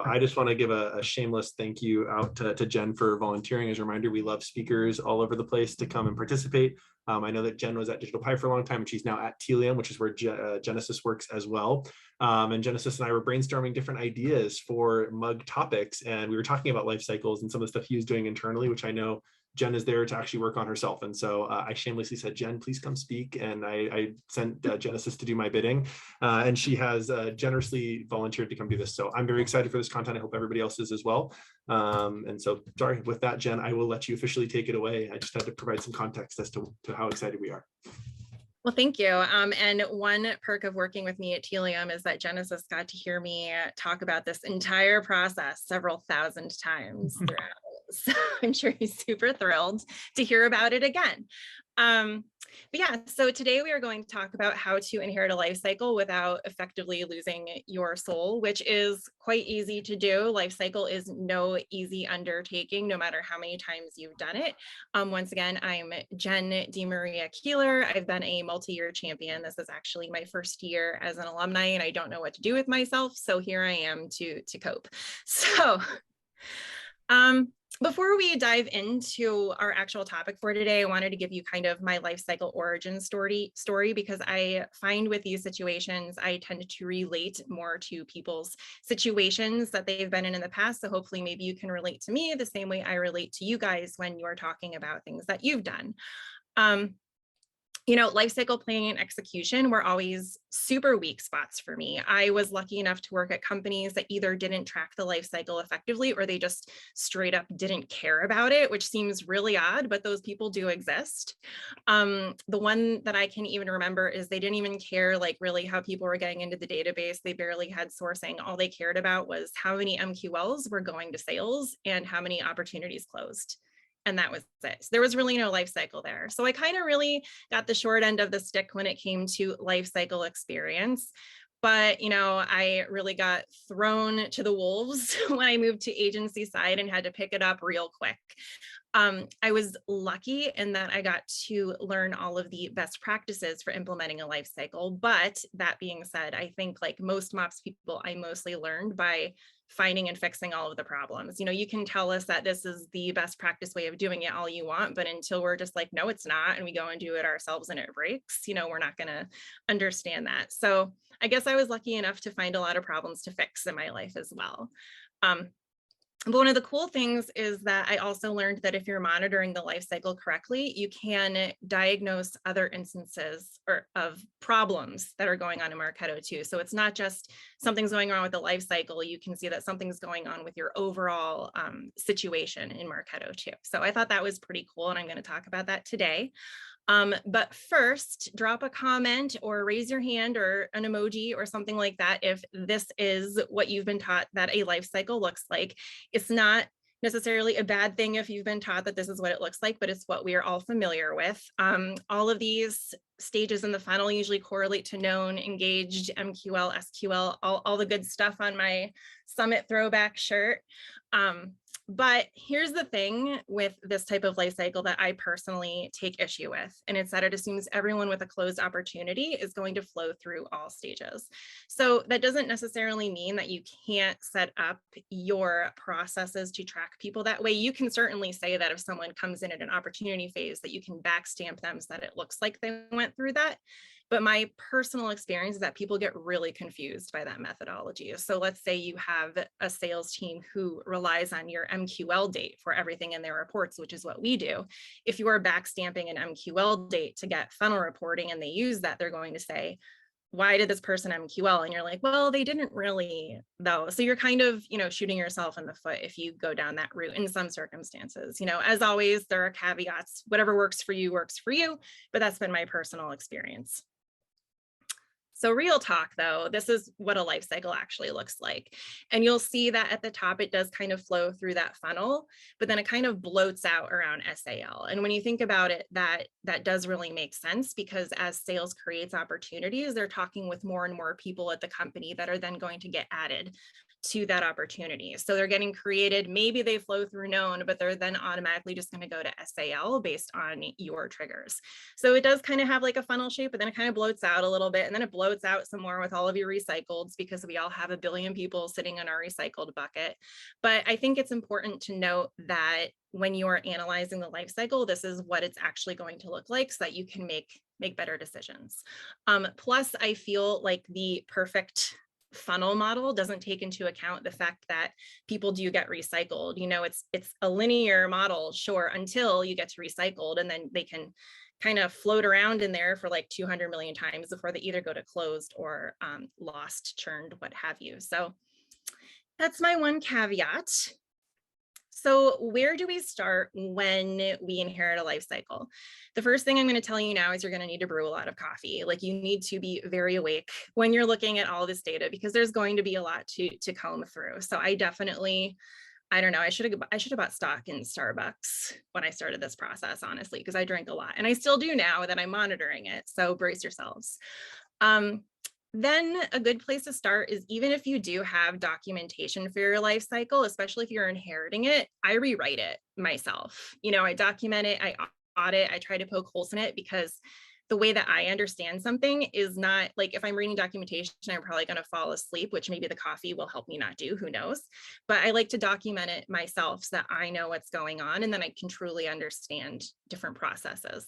I just want to give a shameless thank you out to Jenn for volunteering. As a reminder, we love speakers all over the place to come and participate. I know that Jenn was at Digital Pie for a long time, and she's now at Telium, which is where Genesis works as well. And Genesis and I were brainstorming different ideas for mug topics, and we were talking about life cycles and some of the stuff he was doing internally, which I know Jenn is there to actually work on herself. And so I shamelessly said, Jenn, please come speak. And I sent Genesis to do my bidding. And she has generously volunteered to come do this. So I'm very excited for this content. I hope everybody else is as well. And so, sorry, with that, Jenn, I will let you officially take it away. I just had to provide some context as to how excited we are. Well, thank you. And one perk of working with me at Telium is that Genesis got to hear me talk about this entire process several thousand times throughout. So I'm sure he's super thrilled to hear about it again. But yeah, so today we are going to talk about how to inherit a life cycle without effectively losing your soul, which is quite easy to do. Life cycle is no easy undertaking, no matter how many times you've done it. Once again, I'm Jenn DiMaria Keeler. I've been a multi-year champion. This is actually my first year as an alumni, and I don't know what to do with myself. So here I am to cope. So, before we dive into our actual topic for today, I wanted to give you kind of my life cycle origin story because I find with these situations, I tend to relate more to people's situations that they've been in the past. So hopefully maybe you can relate to me the same way I relate to you guys when you're talking about things that you've done. You know, life cycle planning and execution were always super weak spots for me. I was lucky enough to work at companies that either didn't track the life cycle effectively or they just straight up didn't care about it, which seems really odd, but those people do exist. The one that I can even remember is they didn't even care like really how people were getting into the database. They barely had sourcing. All they cared about was how many MQLs were going to sales and how many opportunities closed. And that was it. So there was really no life cycle there. So I kind of really got the short end of the stick when it came to life cycle experience. But, you know, I really got thrown to the wolves when I moved to agency side and had to pick it up real quick. I was lucky in that I got to learn all of the best practices for implementing a life cycle. But that being said, I think like most MOPS people, I mostly learned by finding and fixing all of the problems. You know, you can tell us that this is the best practice way of doing it all you want, but until we're just like, no, it's not, and we go and do it ourselves and it breaks, you know, we're not going to understand that. So I guess I was lucky enough to find a lot of problems to fix in my life as well. But one of the cool things is that I also learned that if you're monitoring the life cycle correctly, you can diagnose other instances of problems that are going on in Marketo too. So it's not just something's going on with the life cycle. You can see that something's going on with your overall situation in Marketo too. So I thought that was pretty cool, and I'm going to talk about that today. But first, drop a comment or raise your hand or an emoji or something like that if this is what you've been taught that a life cycle looks like. It's not necessarily a bad thing if you've been taught that this is what it looks like, but it's what we are all familiar with. All of these stages in the funnel usually correlate to known, engaged, MQL, SQL, all the good stuff on my Summit throwback shirt. But here's the thing with this type of life cycle that I personally take issue with, and it's that it assumes everyone with a closed opportunity is going to flow through all stages. So that doesn't necessarily mean that you can't set up your processes to track people that way. You can certainly say that if someone comes in at an opportunity phase that you can backstamp them so that it looks like they went through that. But my personal experience is that people get really confused by that methodology. So let's say you have a sales team who relies on your MQL date for everything in their reports, which is what we do. If you are backstamping an MQL date to get funnel reporting and they use that, they're going to say, why did this person MQL? And you're like, well, they didn't really though. So you're kind of, you know, shooting yourself in the foot if you go down that route in some circumstances. You know, as always, there are caveats. Whatever works for you, but that's been my personal experience. So real talk though, this is what a life cycle actually looks like. And you'll see that at the top, it does kind of flow through that funnel, but then it kind of bloats out around SAL. And when you think about it, that does really make sense because as sales creates opportunities, they're talking with more and more people at the company that are then going to get added to that opportunity. So they're getting created, maybe they flow through known, but they're then automatically just going to go to SAL based on your triggers. So it does kind of have like a funnel shape, but then it kind of bloats out a little bit, and then it bloats out some more with all of your recycleds, because we all have a billion people sitting in our recycled bucket. But I think it's important to note that when you are analyzing the life cycle, this is what it's actually going to look like, so that you can make better decisions. Plus, I feel like the perfect funnel model doesn't take into account the fact that people do get recycled. You know, it's a linear model, sure, until you get to recycled, and then they can kind of float around in there for like 200 million times before they either go to closed or lost, churned, what have you. So that's my one caveat. So where do we start when we inherit a life cycle? The first thing I'm going to tell you now is you're going to need to brew a lot of coffee. Like, you need to be very awake when you're looking at all this data, because there's going to be a lot to comb through. So I definitely, I don't know, I should have bought stock in Starbucks when I started this process, honestly, because I drink a lot, and I still do now that I'm monitoring it. So brace yourselves. Then a good place to start is, even if you do have documentation for your life cycle, especially if you're inheriting it, I rewrite it myself. You know, I document it, I audit, I try to poke holes in it, because the way that I understand something is not like, if I'm reading documentation, I'm probably going to fall asleep, which maybe the coffee will help me not do, who knows. But I like to document it myself so that I know what's going on, and then I can truly understand different processes.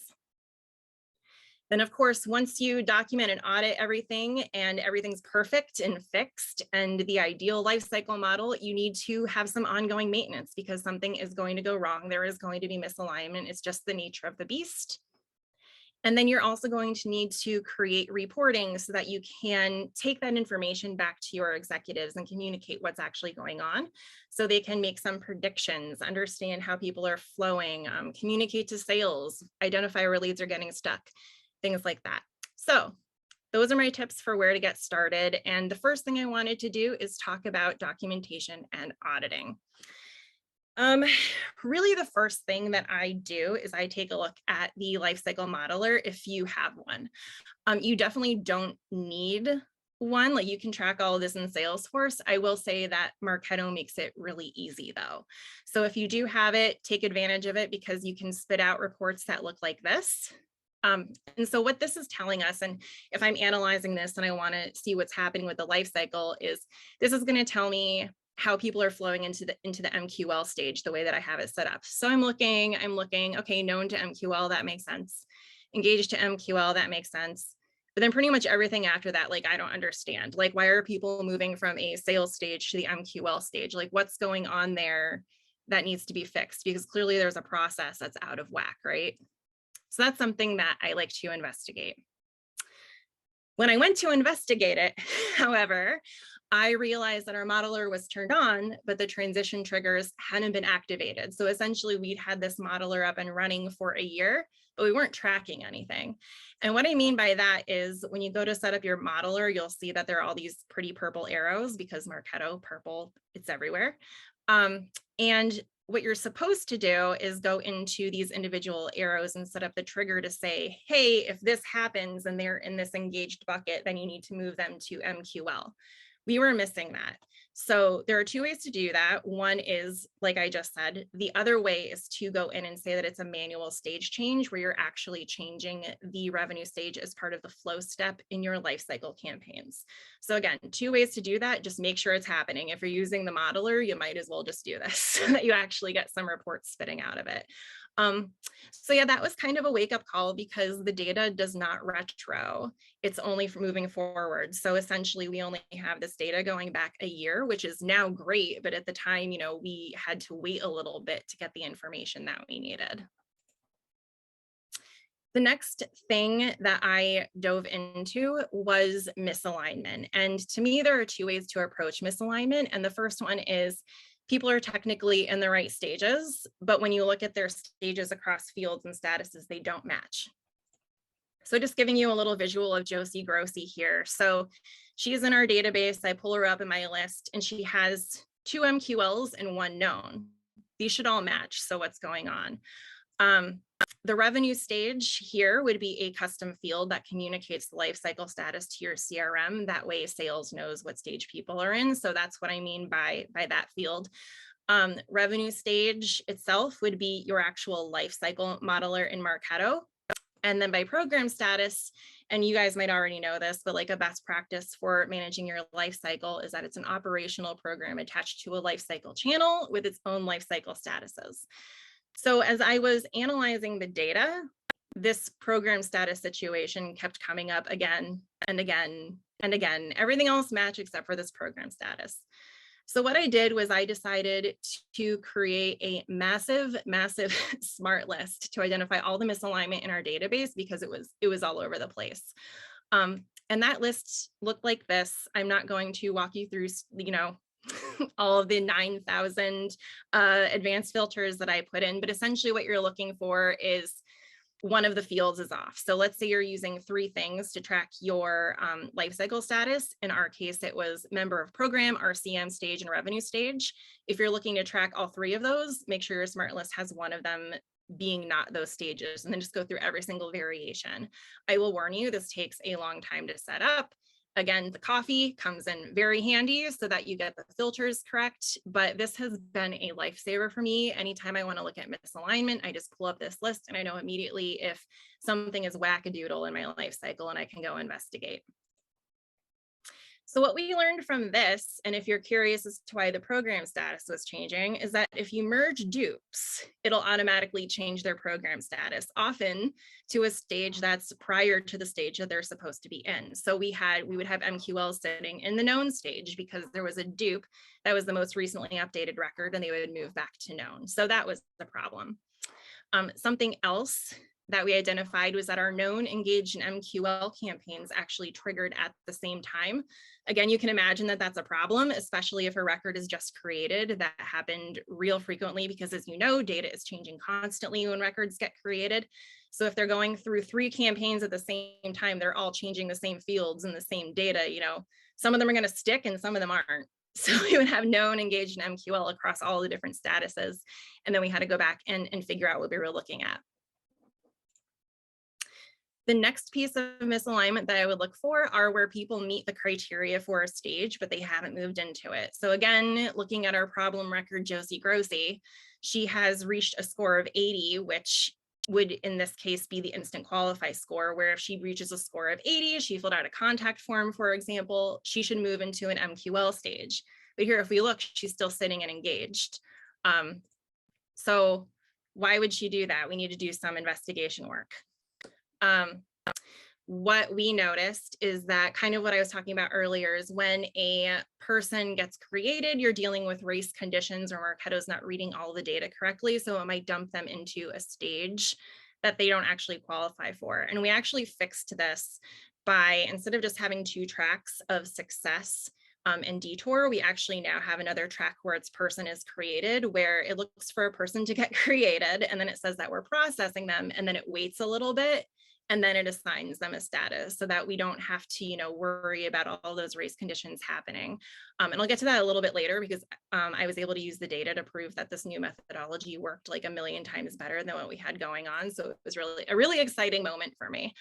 Then, of course, once you document and audit everything and everything's perfect and fixed and the ideal life cycle model, you need to have some ongoing maintenance, because something is going to go wrong. There is going to be misalignment. It's just the nature of the beast. And then you're also going to need to create reporting so that you can take that information back to your executives and communicate what's actually going on, so they can make some predictions, understand how people are flowing, communicate to sales, identify where leads are getting stuck, things like that. So those are my tips for where to get started. And the first thing I wanted to do is talk about documentation and auditing. Really, the first thing that I do is I take a look at the Lifecycle Modeler if you have one. You definitely don't need one. Like, you can track all of this in Salesforce. I will say that Marketo makes it really easy though. So if you do have it, take advantage of it, because you can spit out reports that look like this. And so what this is telling us, and if I'm analyzing this and I want to see what's happening with the life cycle, is this is going to tell me how people are flowing into the MQL stage, the way that I have it set up. So I'm looking, okay, known to MQL, that makes sense. Engaged to MQL, that makes sense. But then pretty much everything after that, like, I don't understand. Like, why are people moving from a sales stage to the MQL stage? Like, what's going on there that needs to be fixed? Because clearly there's a process that's out of whack, right? So that's something that I like to investigate. When I went to investigate it, however, I realized that our modeler was turned on, but the transition triggers hadn't been activated. So essentially, we'd had this modeler up and running for a year, but we weren't tracking anything. And what I mean by that is, when you go to set up your modeler, you'll see that there are all these pretty purple arrows, because Marketo, purple, it's everywhere. And what you're supposed to do is go into these individual arrows and set up the trigger to say, hey, if this happens and they're in this engaged bucket, then you need to move them to MQL. We were missing that. So there are two ways to do that. One is, like I just said, the other way is to go in and say that it's a manual stage change, where you're actually changing the revenue stage as part of the flow step in your lifecycle campaigns. So again, two ways to do that. Just make sure it's happening. If you're using the modeler, you might as well just do this so that you actually get some reports spitting out of it. So yeah, that was kind of a wake-up call, because the data does not retro. It's only for moving forward. So essentially, we only have this data going back a year, which is now great. But at the time, you know, we had to wait a little bit to get the information that we needed. The next thing that I dove into was misalignment. And to me, there are two ways to approach misalignment. And the first one is, people are technically in the right stages, but when you look at their stages across fields and statuses, they don't match. So just giving you a little visual of Josie Grossi here. So she's in our database. I pull her up in my list, and she has 2 MQLs and 1 known. These should all match. So what's going on? The revenue stage here would be a custom field that communicates the life cycle status to your CRM. That way sales knows what stage people are in. So that's what I mean by that field. Revenue stage itself would be your actual Lifecycle Modeler in Marketo. And then by program status, and you guys might already know this, but like a best practice for managing your life cycle is that it's an operational program attached to a life cycle channel with its own life cycle statuses. So as I was analyzing the data, this program status situation kept coming up again and again and again. Everything else matched except for this program status. So what I did was I decided to create a massive smart list to identify all the misalignment in our database because it was all over the place. And that list looked like this. I'm not going to walk you through, all of the 9,000 advanced filters that I put in, but essentially what you're looking for is one of the fields is off. So let's say you're using 3 things to track your life cycle status. In our case, it was member of program, RCM stage, and revenue stage. If you're looking to track all 3 of those, make sure your smart list has one of them being not those stages, and then just go through every single variation. I will warn you, this takes a long time to set up. Again, the coffee comes in very handy so that you get the filters correct, but this has been a lifesaver for me. Anytime I want to look at misalignment, I just pull up this list and I know immediately if something is wackadoodle in my life cycle and I can go investigate. So what we learned from this, and if you're curious as to why the program status was changing, is that if you merge dupes, it'll automatically change their program status, often to a stage that's prior to the stage that they're supposed to be in. So we would have MQL sitting in the known stage because there was a dupe that was the most recently updated record and they would move back to known. So that was the problem. Something else that we identified was that our known, engaged, and MQL campaigns actually triggered at the same time. Again, you can imagine that that's a problem, especially if a record is just created. That happened real frequently because, as you know, data is changing constantly when records get created. So if they're going through 3 campaigns at the same time, they're all changing the same fields and the same data, some of them are going to stick and some of them aren't. So we would have known, engaged, and MQL across all the different statuses. And then we had to go back and figure out what we were looking at. The next piece of misalignment that I would look for are where people meet the criteria for a stage, but they haven't moved into it. So again, looking at our problem record, Josie Grossi, she has reached a score of 80, which would in this case be the instant qualify score, where if she reaches a score of 80, she filled out a contact form, for example, she should move into an MQL stage. But here, if we look, she's still sitting and engaged. So why would she do that? We need to do some investigation work. What we noticed is that kind of what I was talking about earlier is when a person gets created, you're dealing with race conditions or Marketo's not reading all the data correctly. So it might dump them into a stage that they don't actually qualify for. And we actually fixed this by, instead of just having 2 tracks of success and detour, we actually now have another track where its person is created, where it looks for a person to get created. And then it says that we're processing them. And then it waits a little bit. And then it assigns them a status so that we don't have to, worry about all those race conditions happening. And I'll get to that a little bit later because I was able to use the data to prove that this new methodology worked like a million times better than what we had going on. So it was really a really exciting moment for me.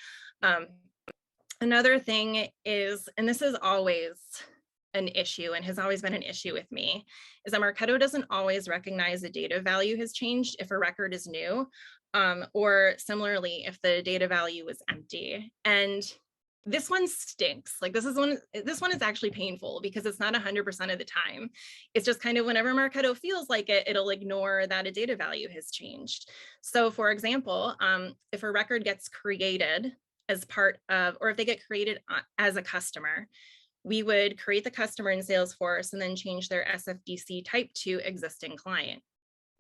Another thing is, and this is always an issue and has always been an issue with me, is that Marketo doesn't always recognize the data value has changed if a record is new. Or similarly, if the data value is empty. And this one stinks. Like this one is actually painful because it's not 100% of the time. It's just kind of whenever Marketo feels like it, it'll ignore that a data value has changed. So for example, if a record gets created as part of, or if they get created as a customer, we would create the customer in Salesforce and then change their SFDC type to existing client.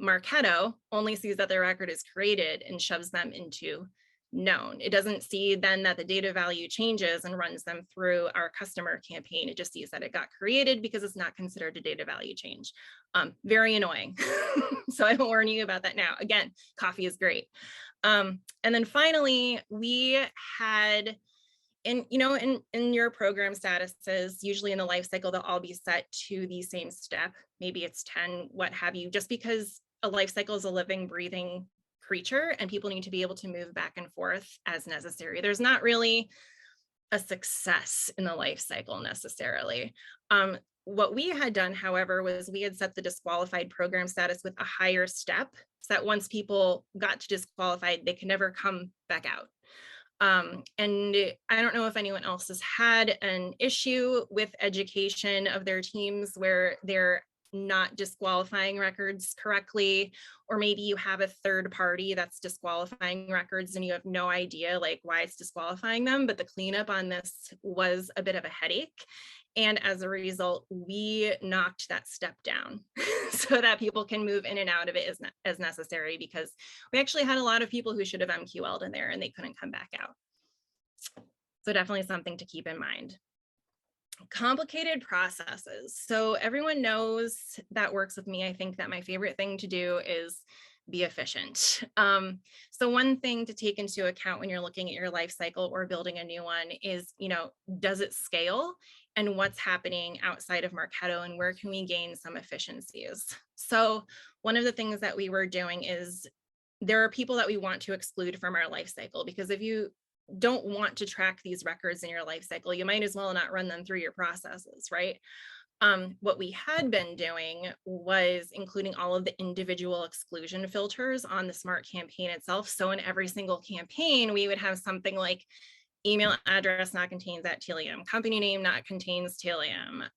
Marketo only sees that their record is created and shoves them into known. It doesn't see then that the data value changes and runs them through our customer campaign. It just sees that it got created because it's not considered a data value change. Very annoying. So I'm warning you about that now. Again, coffee is great. And then finally, we had in your program statuses, usually in the life cycle, they'll all be set to the same step. Maybe it's 10, what have you, just because a life cycle is a living, breathing creature, and people need to be able to move back and forth as necessary. There's not really a success in the life cycle necessarily. What we had done, however, was we had set the disqualified program status with a higher step, so that once people got to disqualified, they can never come back out. And I don't know if anyone else has had an issue with education of their teams where they're not disqualifying records correctly, or maybe you have a third party that's disqualifying records and you have no idea like why it's disqualifying them, but the cleanup on this was a bit of a headache. And as a result, we knocked that step down so that people can move in and out of it as necessary, because we actually had a lot of people who should have MQL'd in there and they couldn't come back out. So definitely something to keep in mind. Complicated processes. So everyone knows that works with me. I think that my favorite thing to do is be efficient. So one thing to take into account when you're looking at your life cycle or building a new one is, does it scale, and what's happening outside of Marketo, and where can we gain some efficiencies? So one of the things that we were doing is there are people that we want to exclude from our life cycle, because if you don't want to track these records in your life cycle, you might as well not run them through your processes, right? What we had been doing was including all of the individual exclusion filters on the Smart campaign itself. So in every single campaign, we would have something like email address not contains at Telium, company name not contains Telium,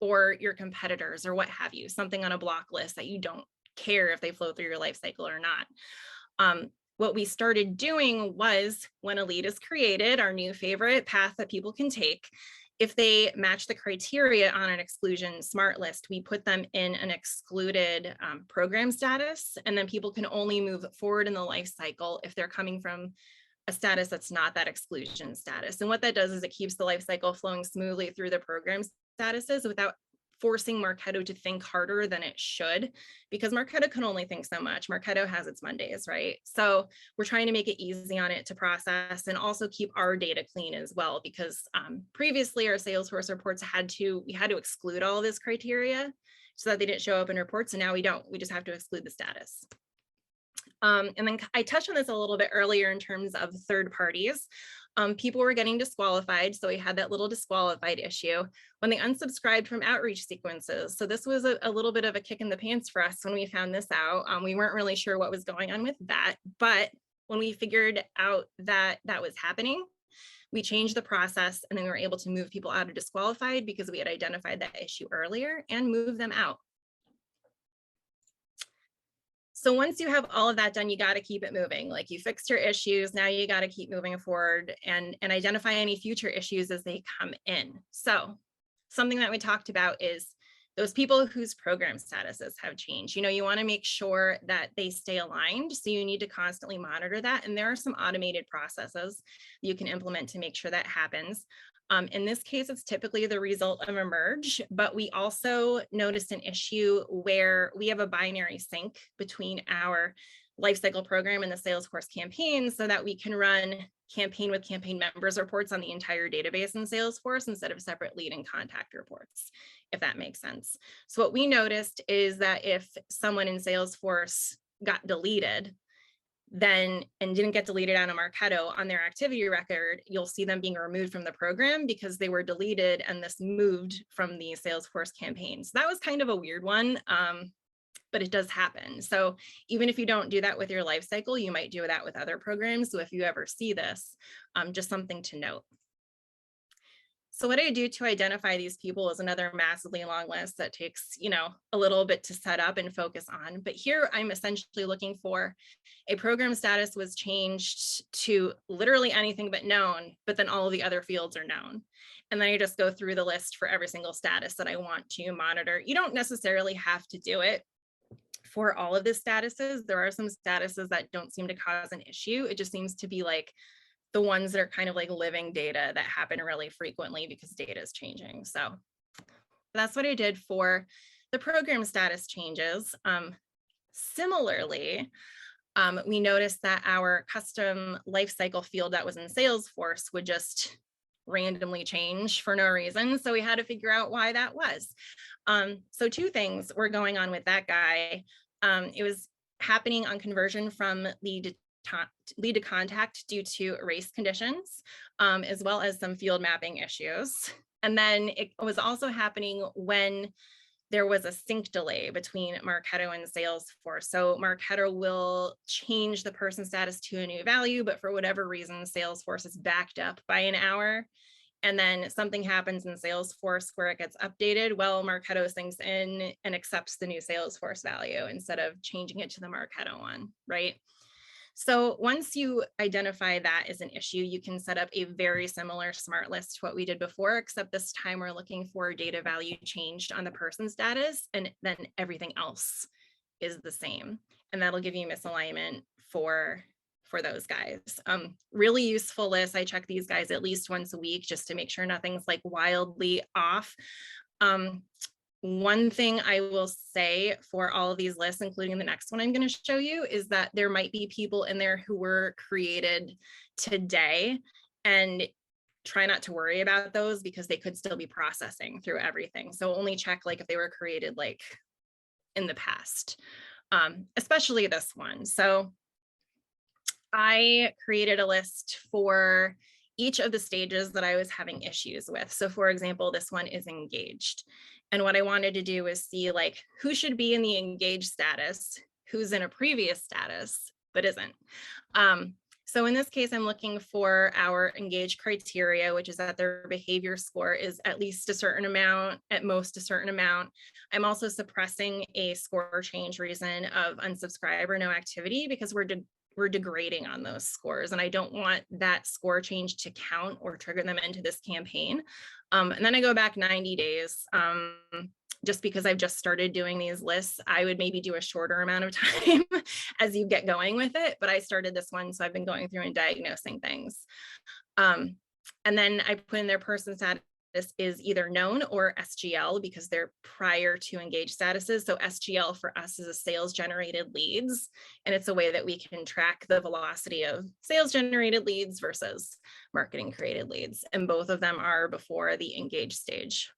or your competitors or what have you, something on a block list that you don't care if they flow through your life cycle or not. What we started doing was, when a lead is created, our new favorite path that people can take, if they match the criteria on an exclusion Smart list, we put them in an excluded program status, and then people can only move forward in the life cycle if they're coming from a status that's not that exclusion status. And what that does is it keeps the life cycle flowing smoothly through the program statuses without forcing Marketo to think harder than it should, because Marketo can only think so much. Marketo has its Mondays, right? So we're trying to make it easy on it to process and also keep our data clean as well, because previously our Salesforce reports we had to exclude all of this criteria so that they didn't show up in reports, and now we don't. We just have to exclude the status. And then I touched on this a little bit earlier in terms of third parties. People were getting disqualified, so we had that little disqualified issue when they unsubscribed from outreach sequences. So this was a little bit of a kick in the pants for us when we found this out. We weren't really sure what was going on with that, but when we figured out that that was happening, we changed the process, and then we were able to move people out of disqualified because we had identified that issue earlier and move them out. So once you have all of that done, you got to keep it moving. Like, you fixed your issues, now you got to keep moving forward and identify any future issues as they come in. So something that we talked about is those people whose program statuses have changed. You want to make sure that they stay aligned. So you need to constantly monitor that. And there are some automated processes you can implement to make sure that happens. In this case, it's typically the result of a merge, but we also noticed an issue where we have a binary sync between our lifecycle program and the Salesforce campaign, so that we can run campaign with campaign members reports on the entire database in Salesforce instead of separate lead and contact reports, if that makes sense. So what we noticed is that if someone in Salesforce got deleted, and didn't get deleted out of Marketo on their activity record, you'll see them being removed from the program because they were deleted and this moved from the Salesforce campaign. So that was kind of a weird one, but it does happen. So even if you don't do that with your life cycle, you might do that with other programs. So if you ever see this, just something to note. So what I do to identify these people is another massively long list that takes, a little bit to set up and focus on. But here I'm essentially looking for a program status was changed to literally anything but known, but then all of the other fields are known. And then I just go through the list for every single status that I want to monitor. You don't necessarily have to do it for all of the statuses. There are some statuses that don't seem to cause an issue. It just seems to be like the ones that are kind of like living data that happen really frequently because data is changing. So that's what I did for the program status changes. Similarly, we noticed that our custom lifecycle field that was in Salesforce would just randomly change for no reason. So we had to figure out why that was. So two things were going on with that guy. It was happening on conversion from lead to contact due to race conditions, as well as some field mapping issues. And then it was also happening when there was a sync delay between Marketo and Salesforce. So Marketo will change the person status to a new value, but for whatever reason, Salesforce is backed up by an hour. And then something happens in Salesforce where it gets updated. Well, Marketo syncs in and accepts the new Salesforce value instead of changing it to the Marketo one, right? So once you identify that as an issue, you can set up a very similar smart list to what we did before, except this time we're looking for data value changed on the person status, and then everything else is the same. And that'll give you misalignment for those guys. Really useful list. I check these guys at least once a week just to make sure nothing's like wildly off. One thing I will say for all of these lists, including the next one I'm going to show you, is that there might be people in there who were created today, and try not to worry about those because they could still be processing through everything. So only check like if they were created like in the past, especially this one. So I created a list for each of the stages that I was having issues with. So for example, this one is engaged. And what I wanted to do is see like who should be in the engaged status, who's in a previous status, but isn't. So in this case, I'm looking for our engaged criteria, which is that their behavior score is at least a certain amount, at most a certain amount. I'm also suppressing a score change reason of unsubscribe or no activity because we're degrading on those scores, and I don't want that score change to count or trigger them into this campaign. And then I go back 90 days. Just because I've just started doing these lists, I would maybe do a shorter amount of time as you get going with it. But I started this one, so I've been going through and diagnosing things. And then I put in their person status is either known or SGL because they're prior to engaged statuses. So SGL for us is a sales generated leads, and it's a way that we can track the velocity of sales generated leads versus marketing created leads. And both of them are before the engaged stage.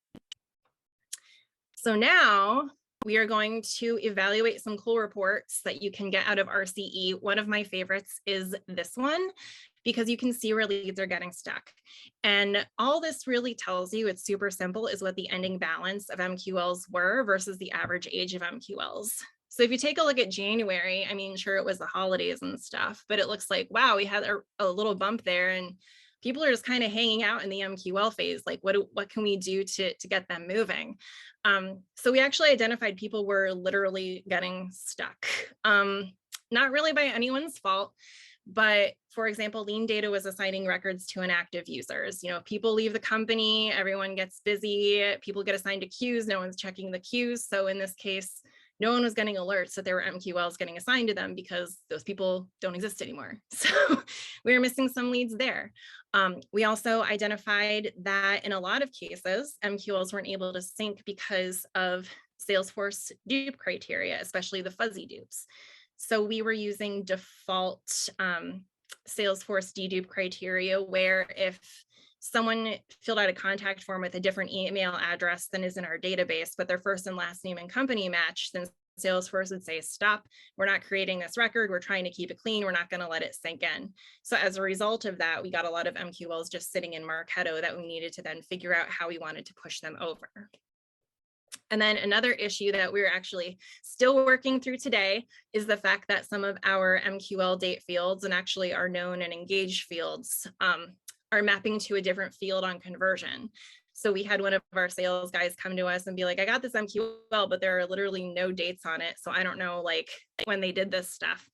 So now we are going to evaluate some cool reports that you can get out of RCE. One of my favorites is this one, because you can see where leads are getting stuck. And all this really tells you, it's super simple, is what the ending balance of MQLs were versus the average age of MQLs. So if you take a look at January, I mean, sure, it was the holidays and stuff, but it looks like, wow, we had a little bump there, and people are just kind of hanging out in the MQL phase. Like, what can we do to get them moving? So we actually identified people were literally getting stuck. Not really by anyone's fault, but for example, lean data was assigning records to inactive users. You know, people leave the company, everyone gets busy, people get assigned to queues, no one's checking the queues. So in this case, no one was getting alerts that there were MQLs getting assigned to them because those people don't exist anymore. So we were missing some leads there. We also identified that in a lot of cases, MQLs weren't able to sync because of Salesforce dupe criteria, especially the fuzzy dupes. So we were using default Salesforce dedupe criteria, where if someone filled out a contact form with a different email address than is in our database, but their first and last name and company match, then Salesforce would say, stop, we're not creating this record, we're trying to keep it clean, we're not going to let it sink in. So as a result of that, we got a lot of MQLs just sitting in Marketo that we needed to then figure out how we wanted to push them over. And then another issue that we're actually still working through today is the fact that some of our MQL date fields, and actually our known and engaged fields, are mapping to a different field on conversion. So we had one of our sales guys come to us and be like, I got this MQL, but there are literally no dates on it. So I don't know like when they did this stuff.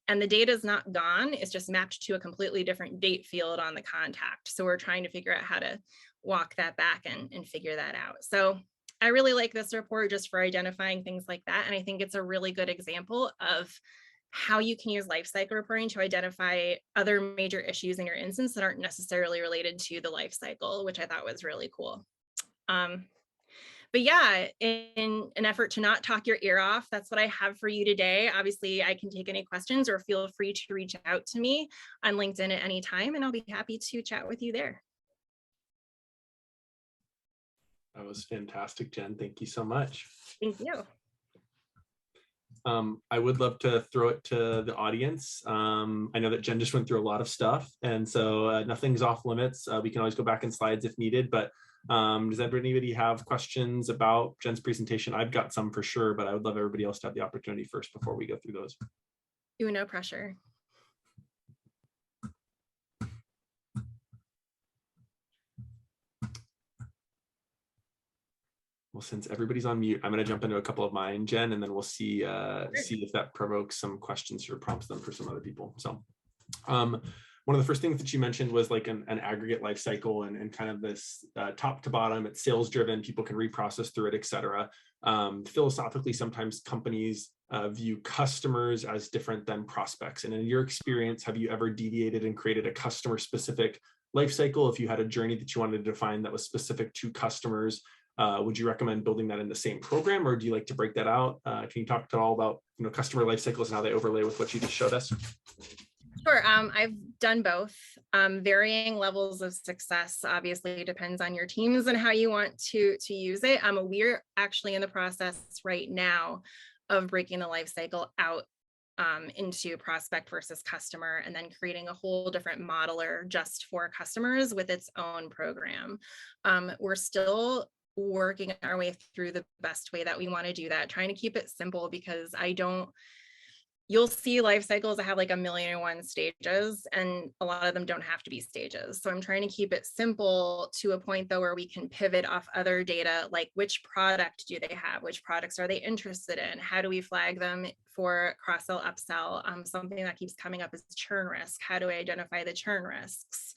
And the data is not gone, it's just mapped to a completely different date field on the contact. So we're trying to figure out how to walk that back and figure that out. So I really like this report just for identifying things like that. And I think it's a really good example of how you can use lifecycle reporting to identify other major issues in your instance that aren't necessarily related to the lifecycle, which I thought was really cool. But yeah, in an effort to not talk your ear off, that's what I have for you today. Obviously, I can take any questions, or feel free to reach out to me on LinkedIn at any time, and I'll be happy to chat with you there. That was fantastic, Jen. Thank you so much. Thank you. I would love to throw it to the audience. I know that Jenn just went through a lot of stuff, and so nothing's off limits. We can always go back in slides if needed, but does anybody have questions about Jenn's presentation? I've got some for sure, but I would love everybody else to have the opportunity first before we go through those. No pressure. Well, since everybody's on mute, I'm going to jump into a couple of mine, Jenn, and then we'll see if that provokes some questions or prompts them for some other people. So one of the first things that you mentioned was like an aggregate life cycle and kind of this top to bottom. It's sales driven, people can reprocess through it, et cetera. Philosophically, sometimes companies view customers as different than prospects. And in your experience, have you ever deviated and created a customer specific life cycle? If you had a journey that you wanted to define that was specific to customers, would you recommend building that in the same program, or do you like to break that out? Can you talk at all about customer life cycles and how they overlay with what you just showed us? Sure. I've done both. Varying levels of success obviously depends on your teams and how you want to use it. We're actually in the process right now of breaking the life cycle out into prospect versus customer, and then creating a whole different modeler just for customers with its own program. We're still working our way through the best way that we want to do that, trying to keep it simple, because you'll see life cycles that have like 1,000,001 stages, and a lot of them don't have to be stages. So I'm trying to keep it simple to a point though where we can pivot off other data, like which product do they have, which products are they interested in, how do we flag them for cross-sell, upsell. Something that keeps coming up is churn risk. How do I identify the churn risks?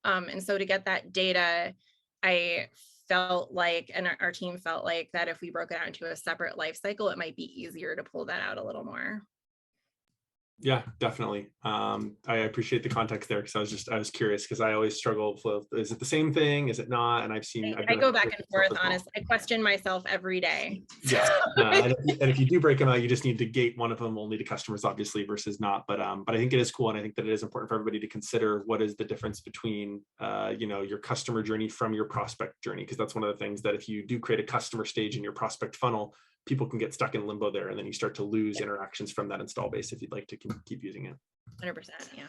And so to get that data, I felt like, and our team felt like, that if we broke it out into a separate life cycle, it might be easier to pull that out a little more. Yeah, definitely. I appreciate the context there, because I was curious, because I always struggle with, is it the same thing? Is it not? And I go back and forth, honestly. I question myself every day. Yeah. And if you do break them out, you just need to gate one of them only to customers, obviously, versus not. But I think it is cool. And I think that it is important for everybody to consider what is the difference between, your customer journey from your prospect journey. Because that's one of the things that if you do create a customer stage in your prospect funnel, people can get stuck in limbo there, and then you start to lose interactions from that install base if you'd like to keep using it. 100%, yeah.